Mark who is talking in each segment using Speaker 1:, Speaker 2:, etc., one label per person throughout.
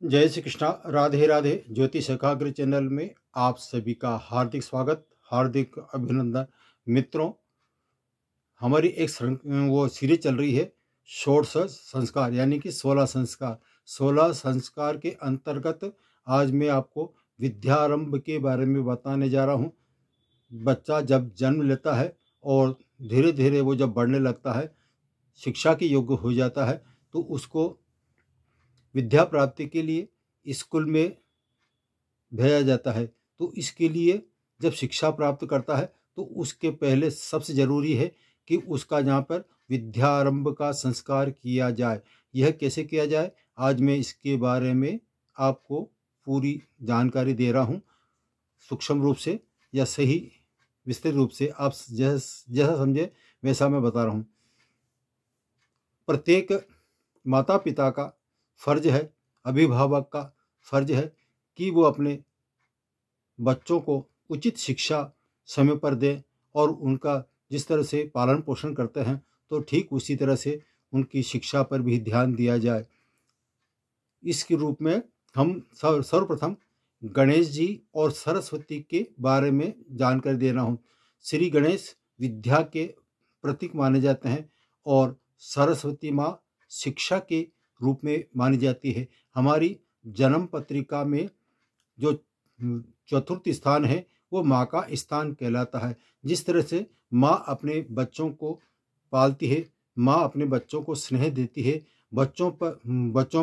Speaker 1: जय श्री कृष्णा। राधे राधे। ज्योतिष एकाग्र चैनल में आप सभी का हार्दिक स्वागत, हार्दिक अभिनंदन। मित्रों, हमारी एक वो सीरीज चल रही है षोडश संस्कार, यानी कि 16 संस्कार। 16 संस्कार के अंतर्गत आज मैं आपको विद्यारंभ के बारे में बताने जा रहा हूँ। बच्चा जब जन्म लेता है और धीरे धीरे वो जब बढ़ने लगता है, शिक्षा के योग्य हो जाता है, तो उसको विद्या प्राप्ति के लिए स्कूल में भेजा जाता है। तो इसके लिए जब शिक्षा प्राप्त करता है तो उसके पहले सबसे ज़रूरी है कि उसका यहाँ पर विद्यारंभ का संस्कार किया जाए। यह कैसे किया जाए, आज मैं इसके बारे में आपको पूरी जानकारी दे रहा हूँ। सूक्ष्म रूप से या सही विस्तृत रूप से आप जैसा समझे वैसा मैं बता रहा हूँ। प्रत्येक माता पिता का फर्ज है, अभिभावक का फर्ज है कि वो अपने बच्चों को उचित शिक्षा समय पर दें और उनका जिस तरह से पालन पोषण करते हैं तो ठीक उसी तरह से उनकी शिक्षा पर भी ध्यान दिया जाए। इसके रूप में हम सर्वप्रथम गणेश जी और सरस्वती के बारे में जानकारी दे रहा हूँ। श्री गणेश विद्या के प्रतीक माने जाते हैं और सरस्वती माँ शिक्षा के रूप में मानी जाती है। हमारी जन्म पत्रिका में जो चतुर्थ स्थान है वो माँ का स्थान कहलाता है। जिस तरह से माँ अपने बच्चों को पालती है, माँ अपने बच्चों को स्नेह देती है, बच्चों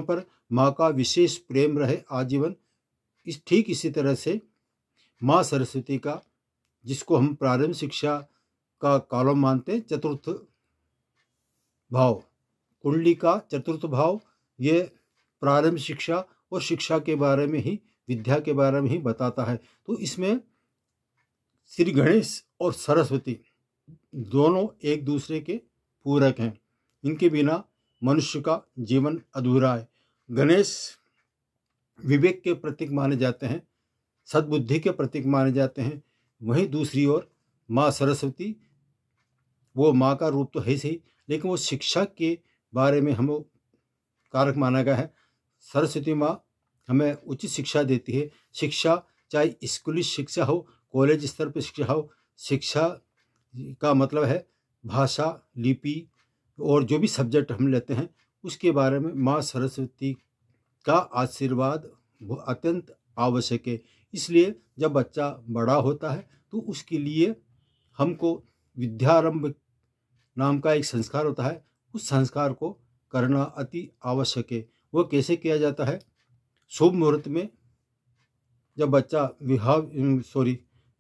Speaker 1: पर माँ का विशेष प्रेम रहे आजीवन, ठीक इसी तरह से माँ सरस्वती का, जिसको हम प्रारंभिक शिक्षा का कॉलम मानते हैं, चतुर्थ भाव, कुंडली का चतुर्थ भाव, ये प्रारंभिक शिक्षा और शिक्षा के बारे में ही, विद्या के बारे में ही बताता है। तो इसमें श्री गणेश और सरस्वती दोनों एक दूसरे के पूरक हैं। इनके बिना मनुष्य का जीवन अधूरा है। गणेश विवेक के प्रतीक माने जाते हैं, सद्बुद्धि के प्रतीक माने जाते हैं। वहीं दूसरी ओर माँ सरस्वती, वो माँ का रूप तो है ही, लेकिन वो शिक्षा के बारे में हमें कारक माना गया है। सरस्वती माँ हमें उचित शिक्षा देती है। शिक्षा चाहे स्कूली शिक्षा हो, कॉलेज स्तर पर शिक्षा हो, शिक्षा का मतलब है भाषा, लिपि और जो भी सब्जेक्ट हम लेते हैं उसके बारे में माँ सरस्वती का आशीर्वाद अत्यंत आवश्यक है। इसलिए जब बच्चा बड़ा होता है तो उसके लिए हमको विद्यारंभ नाम का एक संस्कार होता है, उस संस्कार को करना अति आवश्यक है। वो कैसे किया जाता है? शुभ मुहूर्त में जब बच्चा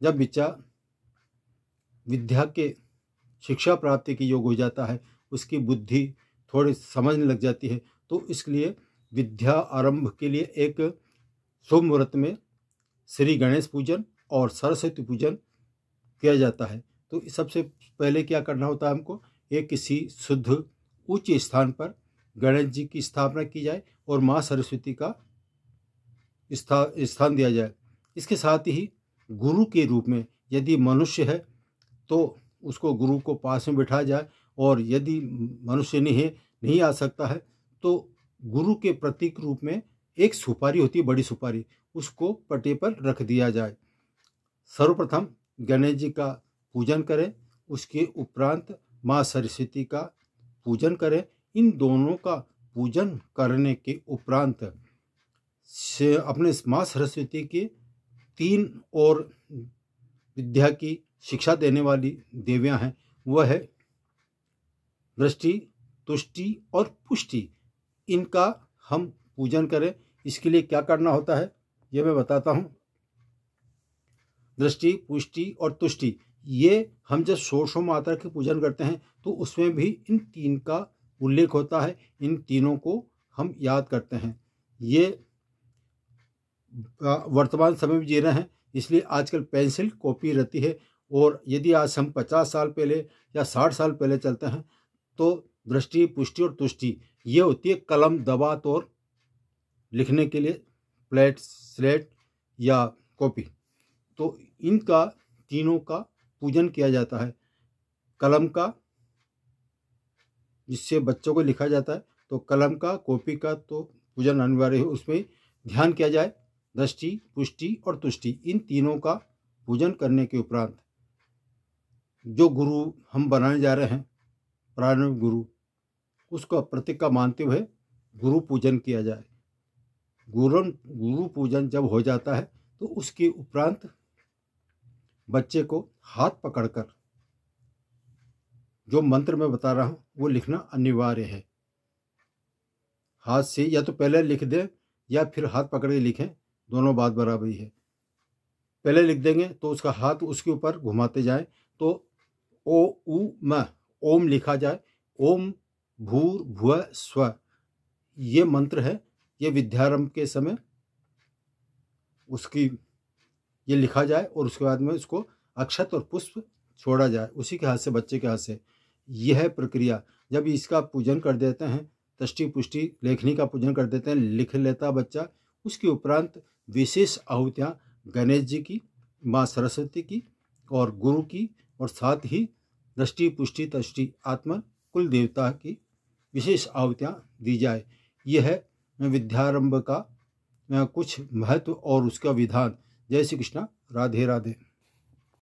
Speaker 1: जब बच्चा विद्या के शिक्षा प्राप्ति के योग हो जाता है, उसकी बुद्धि थोड़ी समझने लग जाती है, तो इसलिए विद्या आरंभ के लिए एक शुभ मुहूर्त में श्री गणेश पूजन और सरस्वती पूजन किया जाता है। तो सबसे पहले क्या करना होता है हमको, एक किसी शुद्ध उच्च स्थान पर गणेश जी की स्थापना की जाए और माँ सरस्वती का स्थान दिया जाए। इसके साथ ही गुरु के रूप में यदि मनुष्य है तो उसको गुरु को पास में बिठाया जाए, और यदि मनुष्य नहीं आ सकता है तो गुरु के प्रतीक रूप में एक सुपारी होती है, बड़ी सुपारी, उसको पटे पर रख दिया जाए। सर्वप्रथम गणेश जी का पूजन करें, उसके उपरांत माँ सरस्वती का पूजन करें। इन दोनों का पूजन करने के उपरांत से अपने माँ सरस्वती के 3 और विद्या की शिक्षा देने वाली देवियां हैं, वह है दृष्टि, तुष्टि और पुष्टि। इनका हम पूजन करें। इसके लिए क्या करना होता है ये मैं बताता हूँ। दृष्टि, पुष्टि और तुष्टि, ये हम जब षोडशों माता के पूजन करते हैं तो उसमें भी इन 3 का उल्लेख होता है। इन तीनों को हम याद करते हैं। ये वर्तमान समय में जी रहे हैं, इसलिए आजकल पेंसिल कॉपी रहती है। और यदि आज हम 50 साल पहले या 60 साल पहले चलते हैं तो दृष्टि, पुष्टि और तुष्टि ये होती है कलम, दवात और लिखने के लिए प्लेट, स्लेट या कॉपी। तो इनका तीनों का पूजन किया जाता है। कलम का, जिससे बच्चों को लिखा जाता है, तो कलम का, कॉपी का तो पूजन अनिवार्य है। उसमें ध्यान किया जाए। दृष्टि, पुष्टि और तुष्टि, इन तीनों का पूजन करने के उपरांत जो गुरु हम बनाने जा रहे हैं, प्रारंभिक गुरु, उसको प्रतिज्ञा मानते हुए गुरु पूजन किया जाए। गुरु पूजन जब हो जाता है तो उसके उपरांत बच्चे को हाथ पकड़कर जो मंत्र मैं बता रहा हूं वो लिखना अनिवार्य है। हाथ से या तो पहले लिख दें या फिर हाथ पकड़ के लिखें, दोनों बात बराबर ही है। पहले लिख देंगे तो उसका हाथ उसके ऊपर घुमाते जाएं तो ओ उ म ओम लिखा जाए। ओम भूर भुव स्व, ये मंत्र है। ये विद्यारंभ के समय उसकी ये लिखा जाए और उसके बाद में उसको अक्षत और पुष्प छोड़ा जाए उसी के हाथ से, बच्चे के हाथ से। यह प्रक्रिया जब इसका पूजन कर देते हैं, दृष्टि पुष्टि लेखनी का पूजन कर देते हैं, लिख लेता बच्चा, उसके उपरांत विशेष आहुतियाँ गणेश जी की, माँ सरस्वती की और गुरु की, और साथ ही दृष्टि पुष्टि तष्टि आत्मा कुल देवता की विशेष आहुतियाँ दी जाए। यह है विद्यारंभ का कुछ महत्व और उसका विधान। जय श्री कृष्णा, राधे राधे।